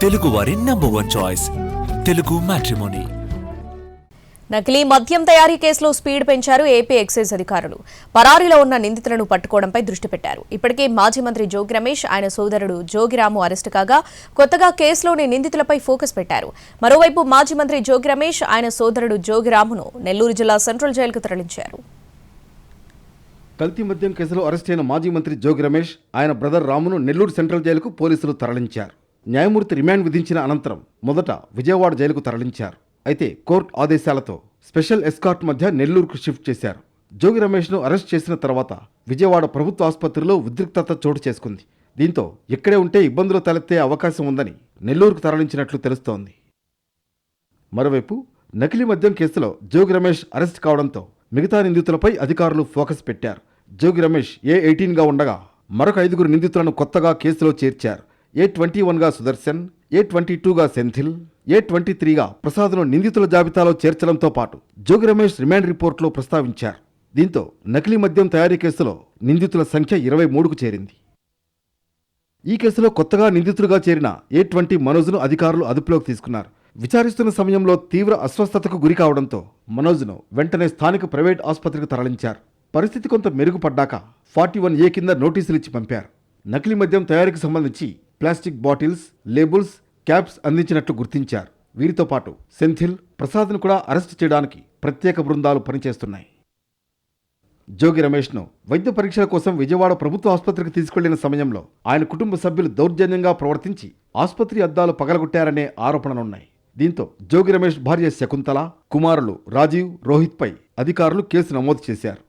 తెలుగువారి number 1 choice Telugu matrimony. నకిలీ మద్యం తయారీ కేసులో స్పీడ్ పెంచారు ఏపీ ఎక్సైజ్ అధికారులు. పరారీలో ఉన్న నిందితులను పట్టుకోవడంపై దృష్టి పెట్టారు. ఇప్పటికే మాజీ మంత్రి జోగి రమేష్, ఆయన సోదరుడు జోగిరాము అరెస్టు కాగా కొత్తగా కేసులోని నిందితులపై ఫోకస్ పెట్టారు. మరోవైపు మాజీ మంత్రి జోగి రమేష్, ఆయన సోదరుడు జోగిరామును నెల్లూరు జిల్లా సెంట్రల్ జైలుకు తరలించారు. కల్తీ మద్యం కేసులో అరెస్టైన మాజీ మంత్రి జోగి రమేష్, ఆయన బ్రదర్ రామును నెల్లూరు సెంట్రల్ జైలుకు పోలీసులు తరలించారు. న్యాయమూర్తి రిమాండ్ విధించిన అనంతరం మొదట విజయవాడ జైలుకు తరలించారు. అయితే కోర్టు ఆదేశాలతో స్పెషల్ ఎస్కార్ట్ మధ్య నెల్లూరుకు షిఫ్ట్ చేశారు. జోగి రమేష్ను అరెస్ట్ చేసిన తర్వాత విజయవాడ ప్రభుత్వ ఆసుపత్రిలో ఉద్రిక్తత చోటు చేసుకుంది. దీంతో ఇక్కడే ఉంటే ఇబ్బందులు తలెత్తే అవకాశం ఉందని నెల్లూరుకు తరలించినట్లు తెలుస్తోంది. మరోవైపు నకిలీ మద్యం కేసులో జోగి రమేష్ అరెస్ట్ కావడంతో మిగతా నిందితులపై అధికారులు ఫోకస్ పెట్టారు. జోగి రమేష్ A18గా ఉండగా మరొక 5 నిందితులను కొత్తగా కేసులో చేర్చారు. A21గా సుదర్శన్, A22గా సెంథిల్, A23గా ప్రసాద్ను నిందితుల జాబితాలో చేర్చడంతో పాటు జోగి రమేష్ రిమాండ్ రిపోర్టులో ప్రస్తావించారు. దీంతో నకిలీ మద్యం తయారీ కేసులో నిందితుల సంఖ్య 23కు చేరింది. ఈ కేసులో కొత్తగా నిందితులుగా చేరిన A20 మనోజ్ను అధికారులు అదుపులోకి తీసుకున్నారు. విచారిస్తున్న సమయంలో తీవ్ర అస్వస్థతకు గురి కావడంతో మనోజ్ను వెంటనే స్థానిక ప్రైవేట్ ఆసుపత్రికి తరలించారు. పరిస్థితి కొంత మెరుగుపడ్డాక 41A కింద నోటీసులు ఇచ్చి పంపారు. నకిలీ మద్యం తయారీకి సంబంధించి ప్లాస్టిక్ బాటిల్స్, లేబుల్స్, క్యాప్స్ అందించినట్లు గుర్తించారు. వీరితో పాటు సెంథిల్, ప్రసాద్ను కూడా అరెస్టు చేయడానికి ప్రత్యేక బృందాలు పనిచేస్తున్నాయి. జోగి రమేష్ను వైద్య పరీక్షల కోసం విజయవాడ ప్రభుత్వ ఆసుపత్రికి తీసుకెళ్లిన సమయంలో ఆయన కుటుంబ సభ్యులు దౌర్జన్యంగా ప్రవర్తించి ఆసుపత్రి అద్దాలు పగలగొట్టారనే ఆరోపణలున్నాయి. దీంతో జోగి రమేష్ భార్య శకుంతల, కుమారులు రాజీవ్, రోహిత్పై అధికారులు కేసు నమోదు చేశారు.